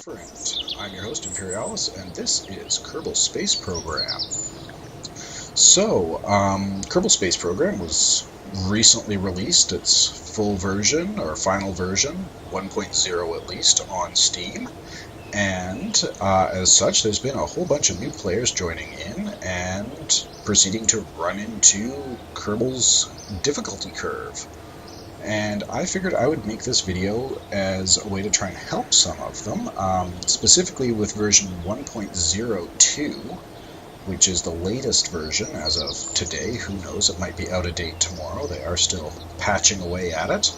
different. I'm your host, Imperialis, and this is Kerbal Space Program. So, Kerbal Space Program was recently released, its full version, or final version, 1.0 at least, on Steam. And as such, there's been a whole bunch of new players joining in and proceeding to run into Kerbal's difficulty curve. And I figured I would make this video as a way to try and help some of them, specifically with version 1.02, which is the latest version as of today. Who knows, it might be out of date tomorrow. They are still patching away at it.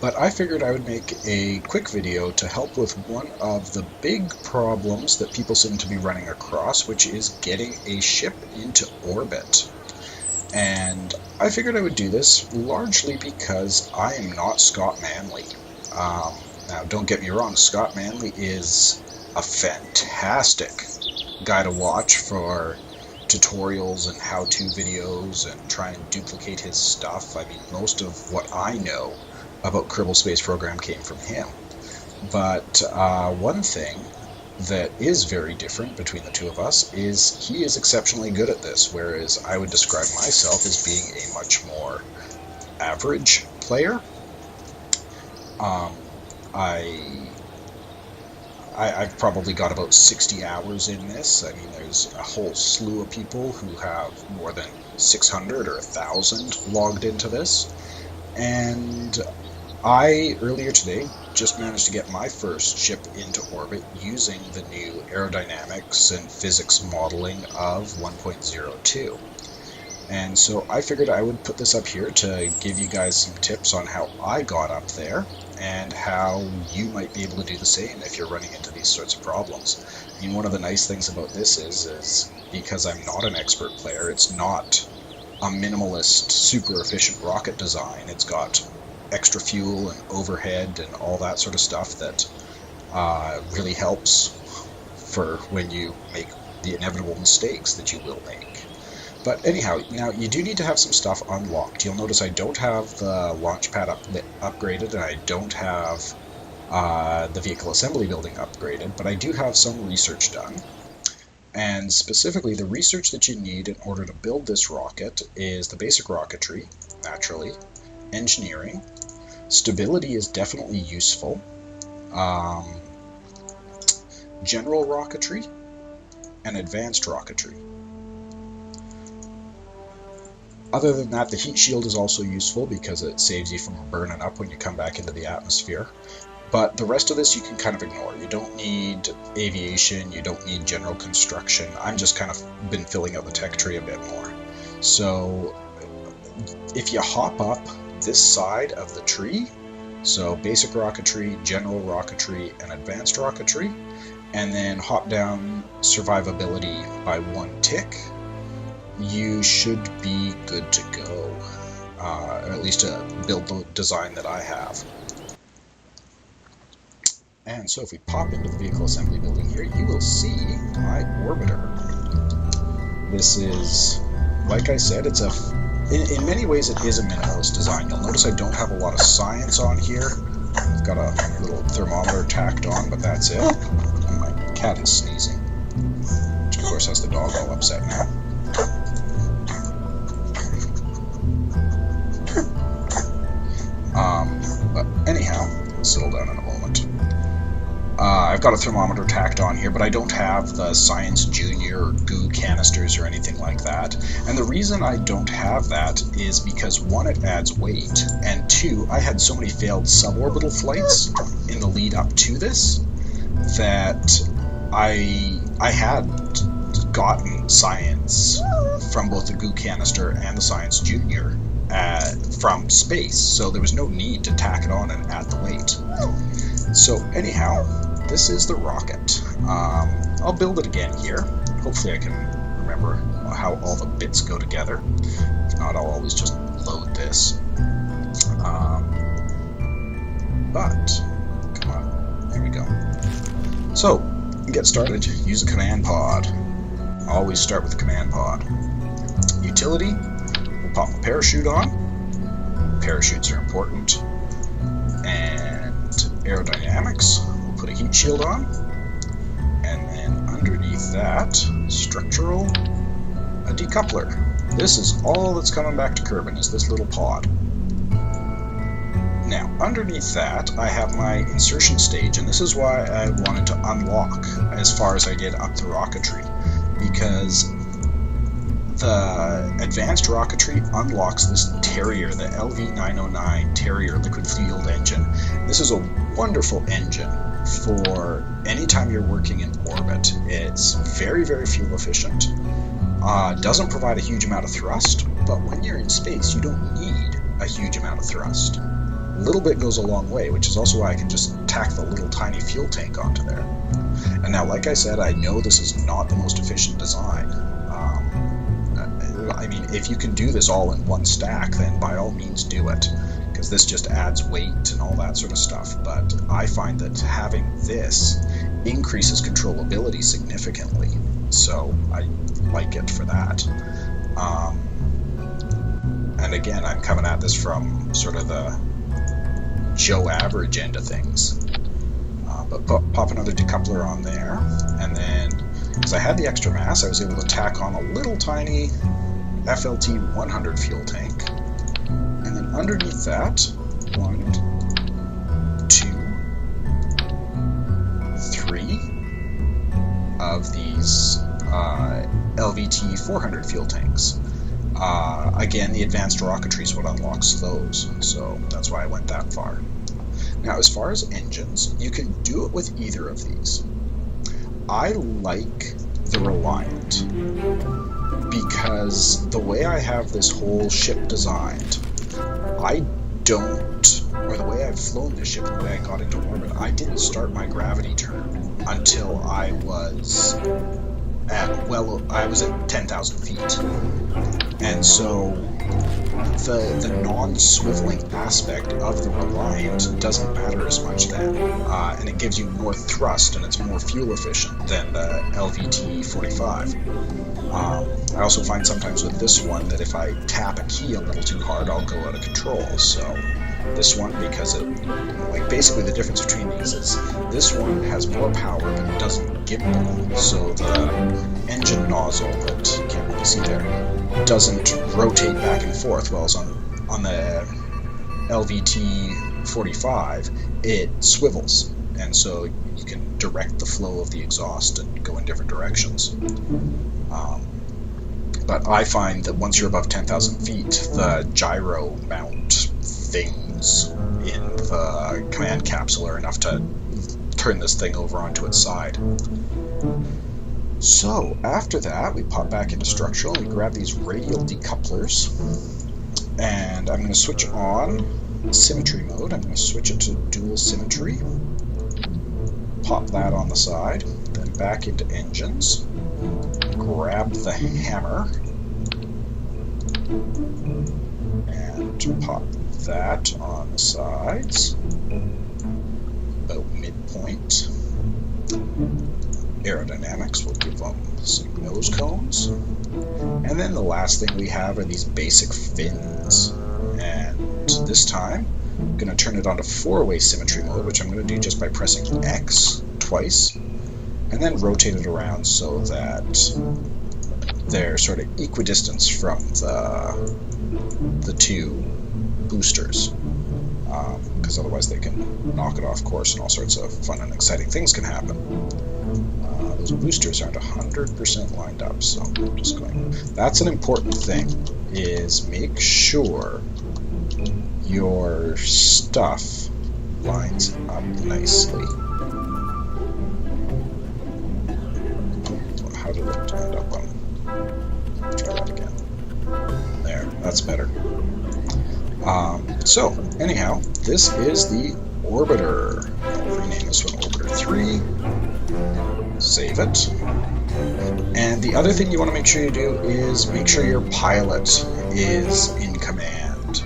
But I figured I would make a quick video to help with one of the big problems that people seem to be running across, which is getting a ship into orbit. And I figured I would do this largely because I am not Scott Manley. Now, don't get me wrong, Scott Manley is a fantastic guy to watch for tutorials and how-to videos and try and duplicate his stuff. I mean, most of what I know about Kerbal Space Program came from him. But one thing that is very different between the two of us is he is exceptionally good at this, whereas I would describe myself as being a much more average player. I've probably got about 60 hours in this. I mean, there's a whole slew of people who have more than 600 or 1,000 logged into this. And I, earlier today, just managed to get my first ship into orbit using the new aerodynamics and physics modeling of 1.02. And so I figured I would put this up here to give you guys some tips on how I got up there and how you might be able to do the same if you're running into these sorts of problems. I mean, one of the nice things about this is because I'm not an expert player, it's not a minimalist, super efficient rocket design. It's got extra fuel and overhead and all that sort of stuff that really helps for when you make the inevitable mistakes that you will make. But anyhow, now you do need to have some stuff unlocked. You'll notice I don't have the launch pad upgraded, and I don't have the vehicle assembly building upgraded, but I do have some research done. And specifically, the research that you need in order to build this rocket is the basic rocketry, naturally, engineering, stability is definitely useful, general rocketry, and advanced rocketry. Other than that, the heat shield is also useful because it saves you from burning up when you come back into the atmosphere. But the rest of this you can kind of ignore. You don't need aviation, you don't need general construction. I'm just kind of been filling out the tech tree a bit more. So if you hop up this side of the tree, so basic rocketry, general rocketry, and advanced rocketry, and then hop down survivability by one tick, you should be good to go, or at least to build the design that I have. And so if we pop into the vehicle assembly building here, you will see my orbiter. This is, like I said, it's in many ways it is a minimalist design. You'll notice I don't have a lot of science on here. I've got a little thermometer tacked on, but that's it. And my cat is sneezing, which of course has the dog all upset now. But anyhow, let's settle down in a moment. I've got a thermometer tacked on here, but I don't have the Science Junior or goo canisters or anything like that. And the reason I don't have that is because, one, it adds weight, and two, I had so many failed suborbital flights in the lead up to this that I had gotten science from both the goo canister and the Science Junior from space, so there was no need to tack it on and add the weight. So anyhow, this is the rocket. I'll build it again here. Hopefully I can remember how all the bits go together. If not, I'll always just load this. But, come on, there we go. So, to get started, use a command pod. Always start with the command pod. Utility, we'll pop a parachute on. Parachutes are important. And aerodynamics, we'll put a heat shield on. And then underneath that, structural, a decoupler. This is all that's coming back to Kerbal, is this little pod. Now, underneath that, I have my insertion stage, and this is why I wanted to unlock as far as I did up the rocketry, because the advanced rocketry unlocks this Terrier, the LV909 Terrier liquid fueled engine. This is a wonderful engine for any time you're working in orbit. It's very, very fuel efficient, doesn't provide a huge amount of thrust, but when you're in space, you don't need a huge amount of thrust. A little bit goes a long way, which is also why I can just tack the little tiny fuel tank onto there. And now, like I said, I know this is not the most efficient design. I mean, if you can do this all in one stack, then by all means do it, because this just adds weight and all that sort of stuff. But I find that having this increases controllability significantly, so I like it for that. And again, I'm coming at this from sort of the Joe average end of things. But pop another decoupler on there, and then, because I had the extra mass, I was able to tack on a little tiny FLT 100 fuel tank, and then underneath that, 1, 2, 3 of these LVT 400 fuel tanks. Again, the advanced rocketry is what unlocks those, so that's why I went that far. Now, as far as engines, you can do it with either of these. I like the Reliant, because the way I have this whole ship designed, the way I've flown this ship, the way I got into orbit, I didn't start my gravity turn until I was at 10,000 feet. And so the non-swiveling aspect of the Reliant doesn't matter as much then, and it gives you more thrust, and it's more fuel efficient than the LVT-45. I also find sometimes with this one that if I tap a key a little too hard, I'll go out of control. So this one, because basically the difference between these is this one has more power, but it doesn't gimbal. So the engine nozzle that you can't really see there doesn't rotate back and forth, whereas on the LVT-45 it swivels, and so you can direct the flow of the exhaust and go in different directions. But I find that once you're above 10,000 feet, the gyro mount things in the command capsule are enough to turn this thing over onto its side. So after that, we pop back into structural and we grab these radial decouplers, and I'm going to switch on symmetry mode. I'm going to switch it to dual symmetry, pop that on the side, then back into engines, grab the hammer, and pop that on the sides, about midpoint. Aerodynamics will give them some nose cones. And then the last thing we have are these basic fins. And this time, I'm going to turn it on to 4-way symmetry mode, which I'm going to do just by pressing X twice, and then rotate it around so that they're sort of equidistant from the two boosters, because otherwise they can knock it off course and all sorts of fun and exciting things can happen. Those boosters aren't 100% lined up, so I'm just going. That's an important thing, is make sure your stuff lines up nicely. How did it end up on? Try that again. There, that's better. So, anyhow, this is the Orbiter. I'll rename this one Orbiter 3. Save it. And the other thing you want to make sure you do is make sure your pilot is in command.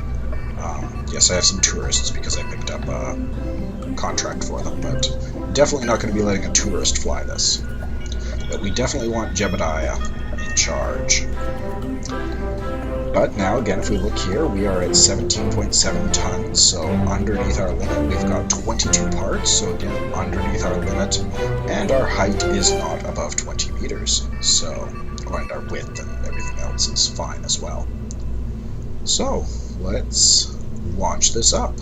Yes, I have some tourists because I picked up a contract for them, but definitely not going to be letting a tourist fly this. But we definitely want Jebediah in charge. But now, again, if we look here, we are at 17.7 tons, so underneath our limit. We've got 22 parts, so again, underneath our limit. And our height is not above 20 meters, so, and our width and everything else is fine as well. So, let's launch this up.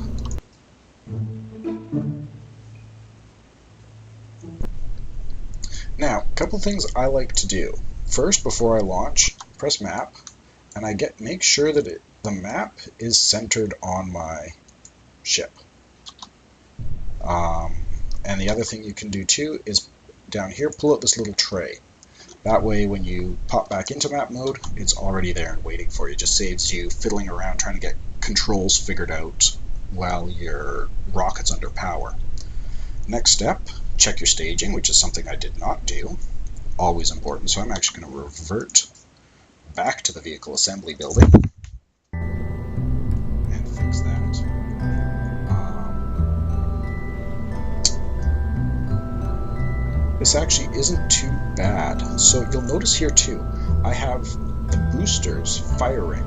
Now, a couple things I like to do. First, before I launch, press map, and I make sure that the map is centered on my ship. And the other thing you can do too is down here, pull out this little tray. That way, when you pop back into map mode, it's already there and waiting for you. It just saves you fiddling around trying to get controls figured out while your rocket's under power. Next step, check your staging, which is something I did not do. Always important, so I'm actually going to revert back to the vehicle assembly building and fix that. This actually isn't too bad. So you'll notice here too, I have the boosters firing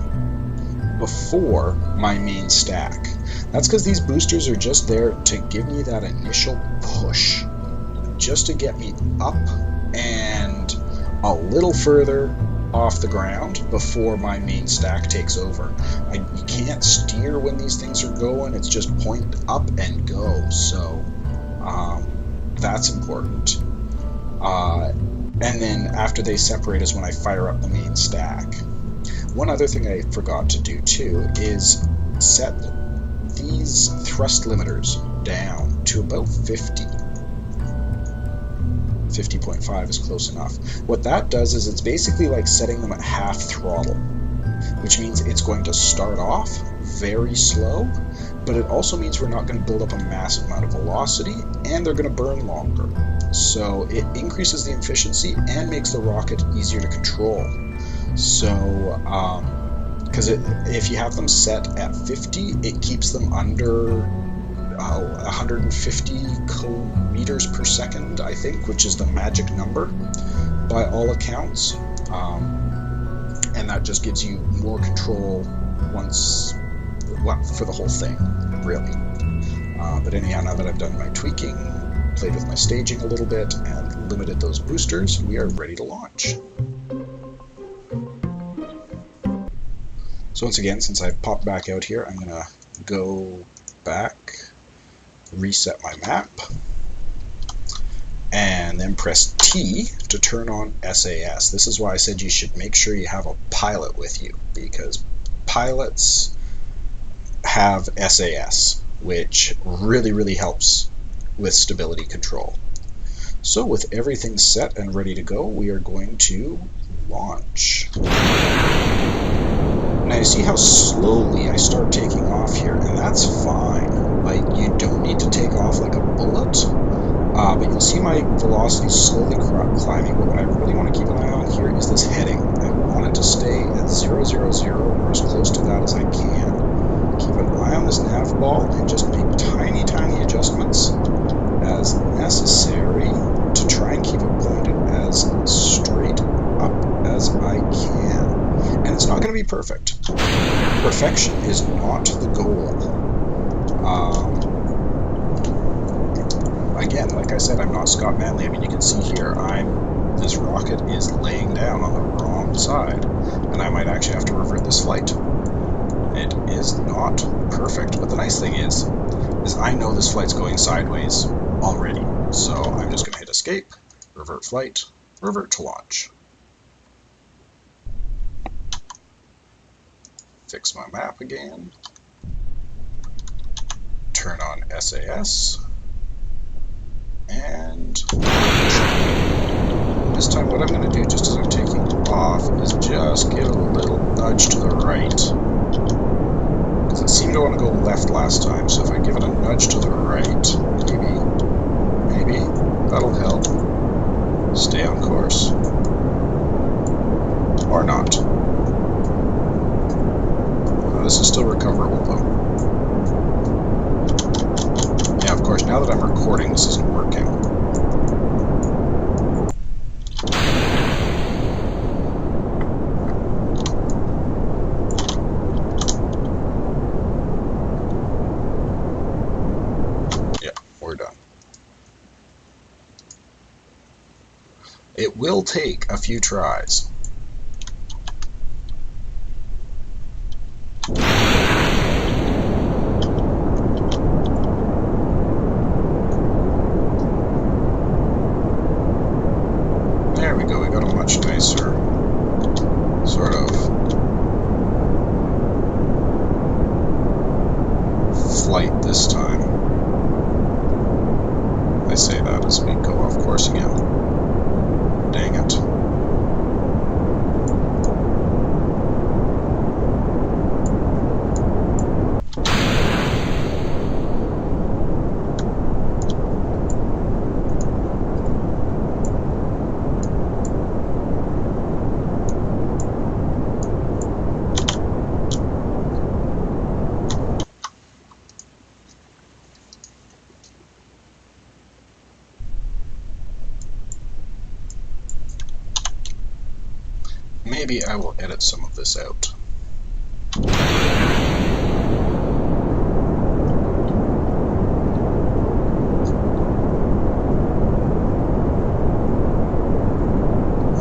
before my main stack. That's because these boosters are just there to give me that initial push, just to get me up and a little further off the ground before my main stack takes over. You can't steer when these things are going, it's just point up and go, so that's important. And then after they separate is when I fire up the main stack. One other thing I forgot to do too is set these thrust limiters down to about 50. 50.5 is close enough. What that does is it's basically like setting them at half throttle, which means it's going to start off very slow, but it also means we're not going to build up a massive amount of velocity, and they're going to burn longer. So it increases the efficiency and makes the rocket easier to control. So, because if you have them set at 50, it keeps them under 150 kilometers per second, I think, which is the magic number by all accounts. And that just gives you more control for the whole thing, really. But anyhow, now that I've done my tweaking, played with my staging a little bit, and limited those boosters, we are ready to launch. So once again, since I've popped back out here, I'm going to go back, reset my map, and then press T to turn on SAS. This is why I said you should make sure you have a pilot with you, because pilots have SAS, which really helps with stability control. So with everything set and ready to go, we are going to launch. Now you see how slowly I start taking off here, and that's fine. Like, you don't need to take off like a bullet, but you'll see my velocity slowly climbing. But what I really want to keep an eye on here is this heading. I want it to stay at 000 or as close to that as I can. Keep an eye on this nav ball and just make tiny adjustments as necessary to try and keep it pointed as straight up as I can. And it's not going to be perfect. Perfection is not the goal. Again, like I said, I'm not Scott Manley. I mean, you can see here, this rocket is laying down on the wrong side, and I might actually have to revert this flight. It is not perfect, but the nice thing is I know this flight's going sideways already. So I'm just going to hit escape, revert flight, revert to launch. Fix my map again. Turn on SAS. And this time what I'm going to do, just as I'm taking off, is just give a little nudge to the right. Because it seemed to want to go left last time, so if I give it a nudge to the right, maybe that'll help. Stay on course. Or not. This is still recoverable though. Yeah, of course, now that I'm recording, this isn't working. It will take a few tries. There we go, we got a much nicer sort of flight this time. I say that as we go off course again. Dang it. Maybe I will edit some of this out.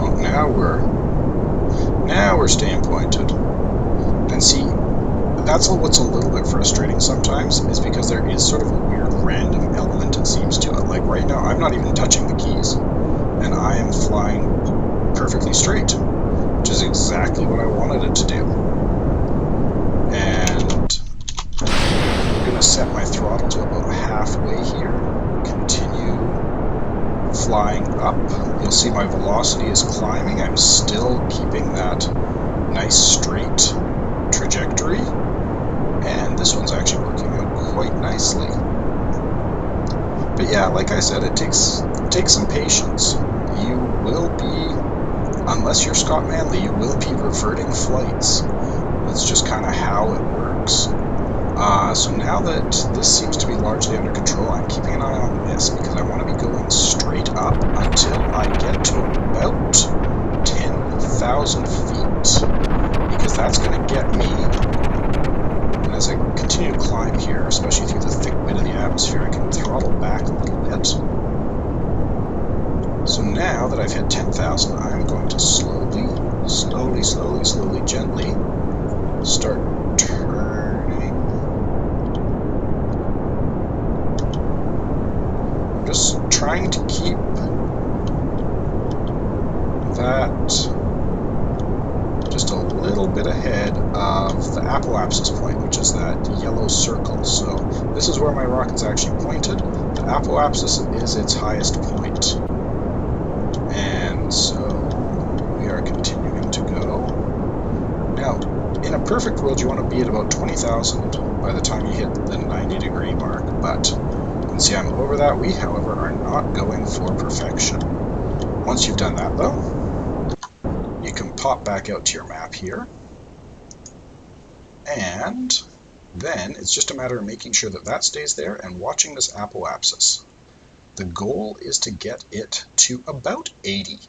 Oh, now we're staying pointed. And see, that's what's a little bit frustrating sometimes, is because there is sort of a weird random element, it seems, to it. Like right now, I'm not even touching the keys, and I am flying perfectly straight, which is exactly what I wanted it to do. And I'm going to set my throttle to about halfway here, continue flying up. You'll see my velocity is climbing. I'm still keeping that nice straight trajectory, and this one's actually working out quite nicely. But yeah, like I said, it takes some patience. You will be, unless you're Scott Manley, you will be reverting flights. That's just kind of how it works. So now that this seems to be largely under control, I'm keeping an eye on this because I want to be going straight up until I get to about 10,000 feet, because that's going to get me, and as I continue to climb here, especially through the thick bit of the atmosphere, I can throttle back a little bit. So now that I've hit 10,000, I'm going to slowly, gently start turning. I'm just trying to keep that just a little bit ahead of the apoapsis point, which is that yellow circle. So this is where my rocket's actually pointed. The apoapsis is its highest point. And so we are continuing to go. Now, in a perfect world, you want to be at about 20,000 by the time you hit the 90-degree mark, but you can see I'm over that. We, however, are not going for perfection. Once you've done that, though, you can pop back out to your map here, and then it's just a matter of making sure that that stays there and watching this apoapsis. The goal is to get it to about 80.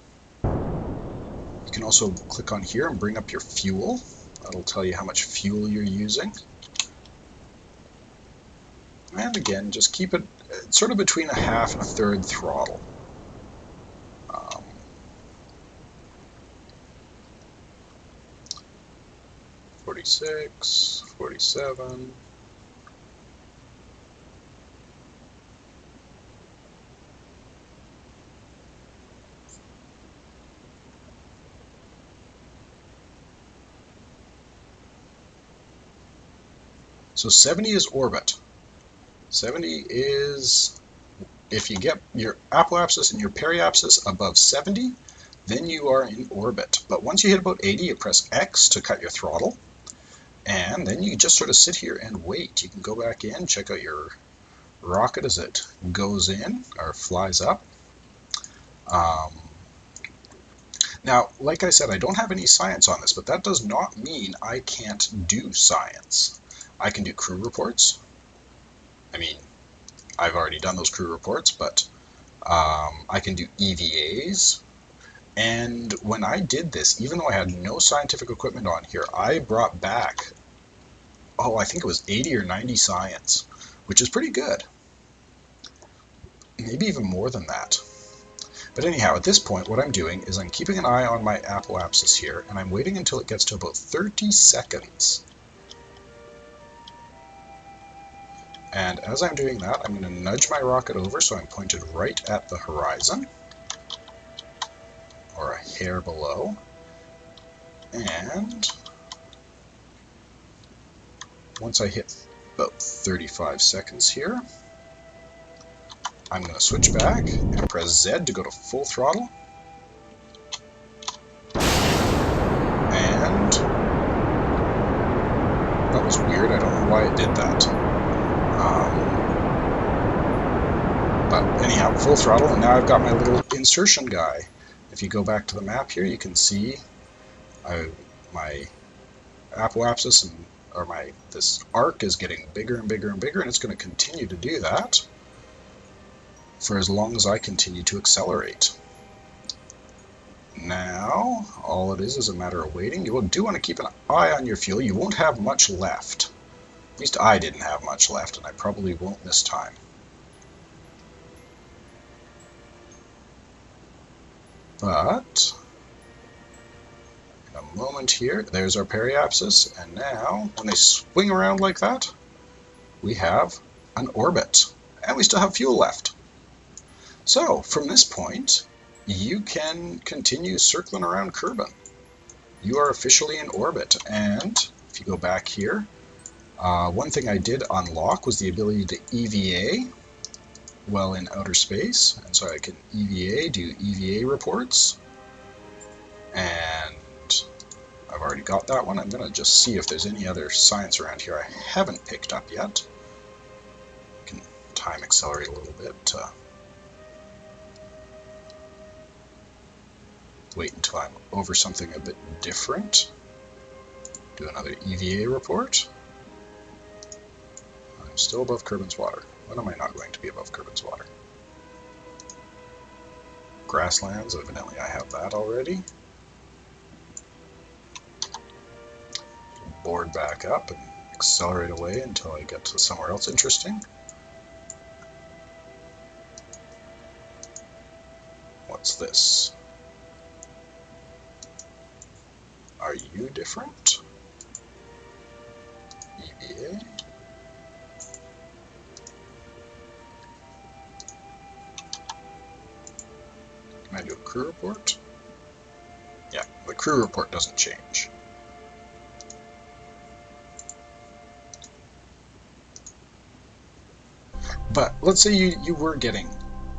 You can also click on here and bring up your fuel. That'll tell you how much fuel you're using. And again, just keep it sort of between a half and a third throttle. 46, 47. So 70 is orbit. 70 is, if you get your apoapsis and your periapsis above 70, then you are in orbit. But once you hit about 80, you press X to cut your throttle, and then you just sort of sit here and wait. You can go back in, check out your rocket as it goes in or flies up. Now, like I said, I don't have any science on this, but that does not mean I can't do science. I can do crew reports. I mean, I've already done those crew reports, but I can do EVAs. And when I did this, even though I had no scientific equipment on here, I brought back, I think it was 80 or 90 science, which is pretty good. Maybe even more than that. But anyhow, at this point, what I'm doing is I'm keeping an eye on my apoapsis here, and I'm waiting until it gets to about 30 seconds. And as I'm doing that, I'm going to nudge my rocket over so I'm pointed right at the horizon, or a hair below. And once I hit about 35 seconds here, I'm going to switch back and press Z to go to full throttle. And that was weird. I don't know why it did that. But anyhow, full throttle, and now I've got my little insertion guy. If you go back to the map here, you can see my apoapsis this arc is getting bigger and bigger and bigger, and it's going to continue to do that for as long as I continue to accelerate. Now, all it is a matter of waiting. You do want to keep an eye on your fuel. You won't have much left. At least I didn't have much left, and I probably won't this time. But in a moment here, there's our periapsis, and now, when they swing around like that, we have an orbit, and we still have fuel left. So, from this point, you can continue circling around Kerbal. You are officially in orbit, and if you go back here, one thing I did unlock was the ability to EVA while in outer space, and so I can do EVA reports, and I've already got that one. I'm going to just see if there's any other science around here I haven't picked up yet. I can time accelerate a little bit. Wait until I'm over something a bit different. Do another EVA report. I'm still above Kerbal's water. When am I not going to be above Kerbal's water? Grasslands, evidently I have that already. Board back up and accelerate away until I get to somewhere else interesting. What's this? Are you different? EVA? Can I do a crew report? Yeah, the crew report doesn't change. But let's say you were getting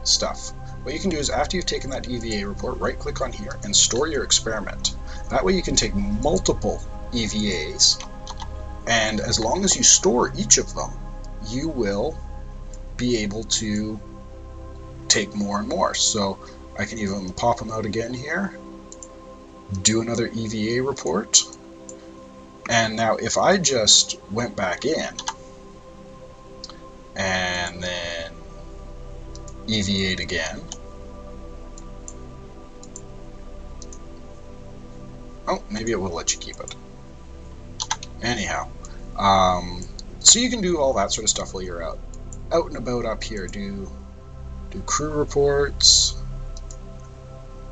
stuff. What you can do is, after you've taken that EVA report, right-click on here and store your experiment. That way you can take multiple EVAs, and as long as you store each of them, you will be able to take more and more. So I can even pop them out again here, do another EVA report, and now if I just went back in and then EVA'd again. Oh, maybe it will let you keep it. Anyhow, so you can do all that sort of stuff while you're out and about up here. Do crew reports.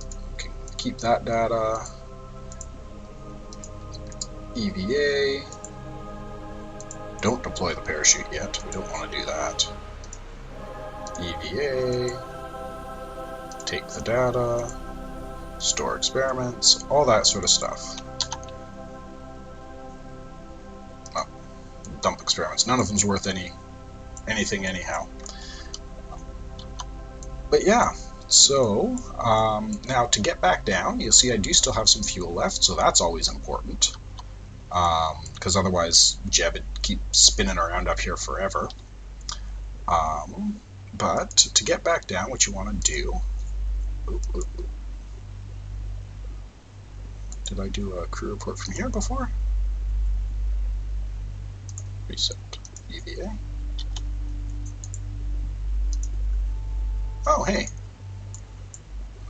You can keep that data. EVA. Don't deploy the parachute yet. We don't want to do that. EVA. Take the data. Store experiments. All that sort of stuff. Oh, dump experiments. None of them's worth anything anyhow. But yeah, so now to get back down, you'll see I do still have some fuel left, so that's always important. Because otherwise Jeb would keep spinning around up here forever. But to get back down, what you want to do... Did I do a crew report from here before? Reset. EVA. Oh, hey.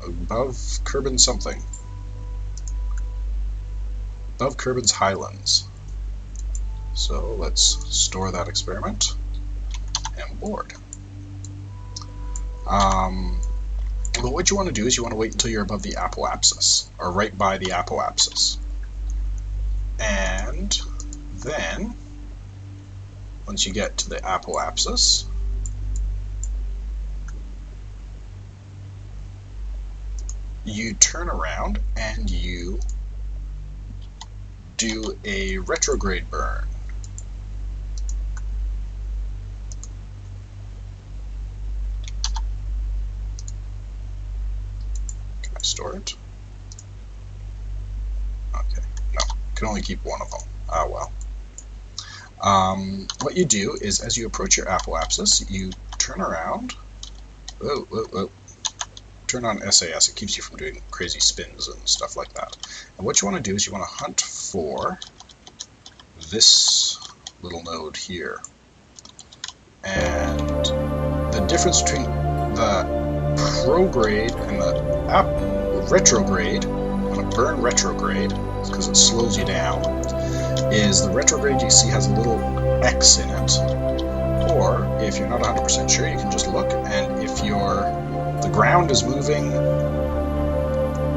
Above Kerbal something. Above Kerbal's Highlands. So let's store that experiment and board. But what you want to do is you want to wait until you're above the apoapsis, or right by the apoapsis. And then, once you get to the apoapsis, you turn around and you do a retrograde burn. Can I store it? Okay, no, can only keep one of them. Ah, well. What you do is, as you approach your apoapsis, you turn around. Whoa, whoa, whoa. Turn on SAS. It keeps you from doing crazy spins and stuff like that. And what you want to do is you want to hunt for this little node here. And the difference between the prograde and the retrograde, I'm going to burn retrograde because it slows you down, is the retrograde you see has a little X in it. Or, if you're not 100% sure, you can just look, and if the ground is moving,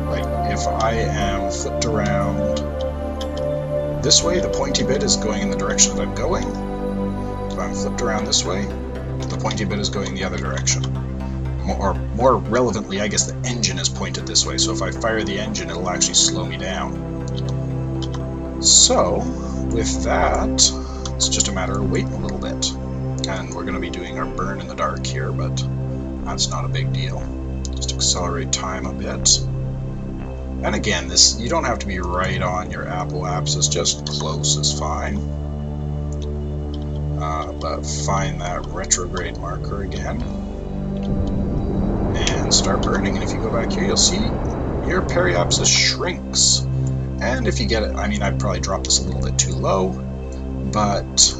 like if I am flipped around this way, the pointy bit is going in the direction that I'm going. If I'm flipped around this way, the pointy bit is going the other direction. Or more relevantly, I guess the engine is pointed this way, so if I fire the engine, it'll actually slow me down. So, with that, it's just a matter of waiting a little bit. And we're going to be doing our burn in the dark here, but that's not a big deal. Just accelerate time a bit. And again, this, you don't have to be right on your apoapsis, just close is fine. But find that retrograde marker again. And start burning. And if you go back here, you'll see your periapsis shrinks. And if you get it, I mean, I'd probably drop this a little bit too low, but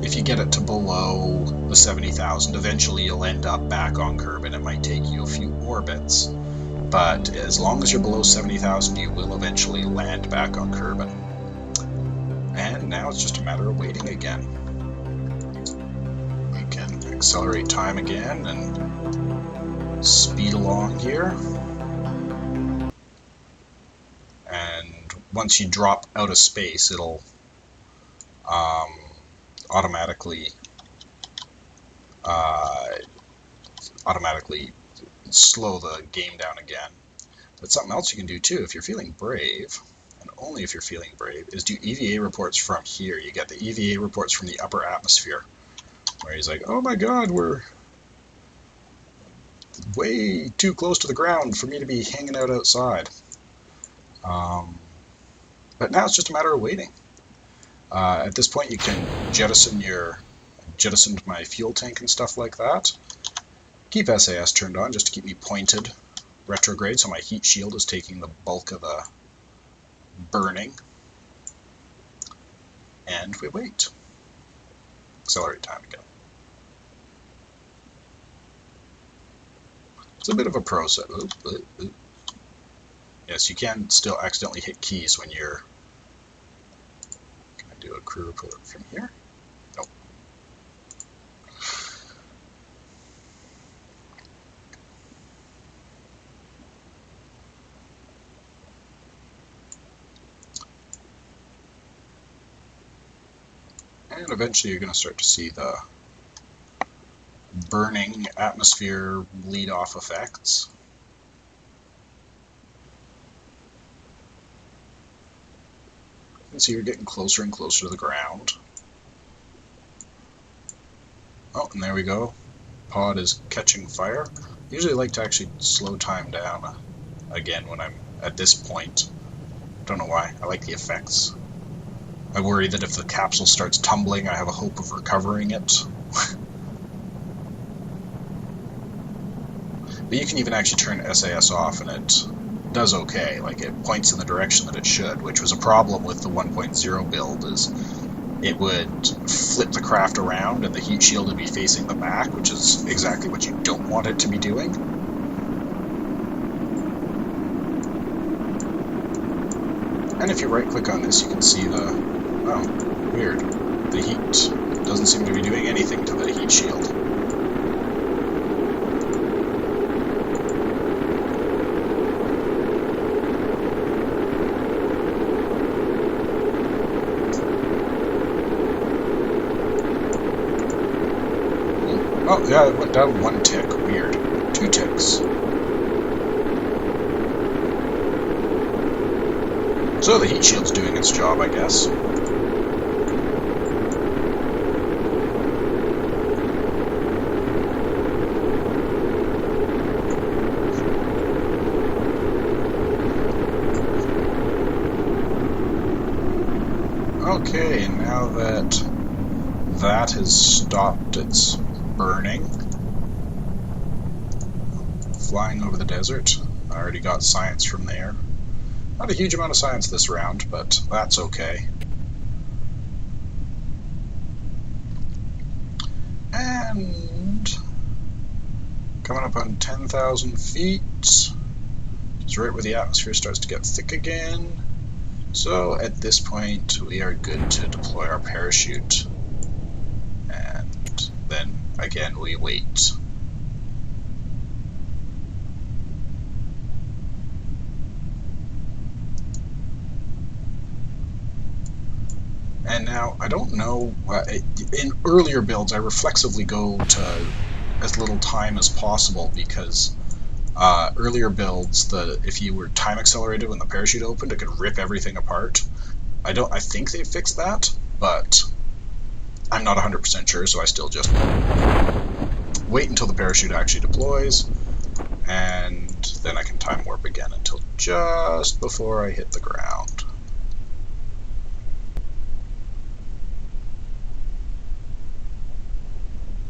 if you get it to below the 70,000, eventually you'll end up back on Kerbal. It might take you a few orbits, but as long as you're below 70,000, you will eventually land back on Kerbal. And now it's just a matter of waiting again. We can accelerate time again and speed along here. And once you drop out of space, it'll automatically slow the game down again. But something else you can do too, if you're feeling brave, and only if you're feeling brave, is do EVA reports from here. You get the EVA reports from the upper atmosphere, where he's like, oh my god, we're way too close to the ground for me to be hanging out outside. But now it's just a matter of waiting. At this point you can jettisoned my fuel tank and stuff like that. Keep SAS turned on just to keep me pointed retrograde, so my heat shield is taking the bulk of the burning. And we wait. Accelerate time again. It's a bit of a process. Yes, you can still accidentally hit keys when you're... Can I do a crew report from here? Nope. And eventually you're going to start to see the burning atmosphere lead-off effects. You can see you're getting closer and closer to the ground. Oh, and there we go. Pod is catching fire. I usually like to actually slow time down again when I'm at this point. Don't know why. I like the effects. I worry that if the capsule starts tumbling, I have a hope of recovering it. But you can even actually turn SAS off and it does okay. Like, it points in the direction that it should, which was a problem with the 1.0 build, is it would flip the craft around and the heat shield would be facing the back, which is exactly what you don't want it to be doing. And if you right click on this, you can see the... Oh, weird. The heat doesn't seem to be doing anything to the heat shield. Oh, yeah, it went down 1 tick. Weird. 2 ticks. So the heat shield's doing its job, I guess. Okay, now that that has stopped its burning, flying over the desert, I already got science from there. Not a huge amount of science this round, but that's okay. And coming up on 10,000 feet, it's right where the atmosphere starts to get thick again. So at this point, we are good to deploy our parachute. And then, again, we wait. And now, I don't know, in earlier builds I reflexively go to as little time as possible because earlier builds, if you were time accelerated when the parachute opened, it could rip everything apart. I think they fixed that, but I'm not 100% sure, so I still just wait until the parachute actually deploys, and then I can time warp again until just before I hit the ground.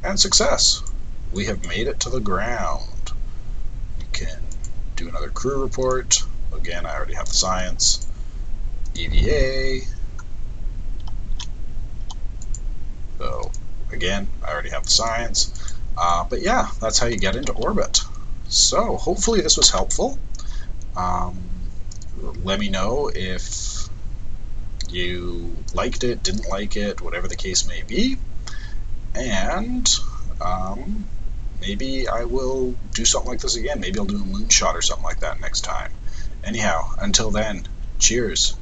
And success! We have made it to the ground. We can do another crew report. Again, I already have the science. EVA. So, again, I already have the science. But yeah, that's how you get into orbit. So, hopefully this was helpful. Let me know if you liked it, didn't like it, whatever the case may be. And maybe I will do something like this again. Maybe I'll do a moonshot or something like that next time. Anyhow, until then, cheers.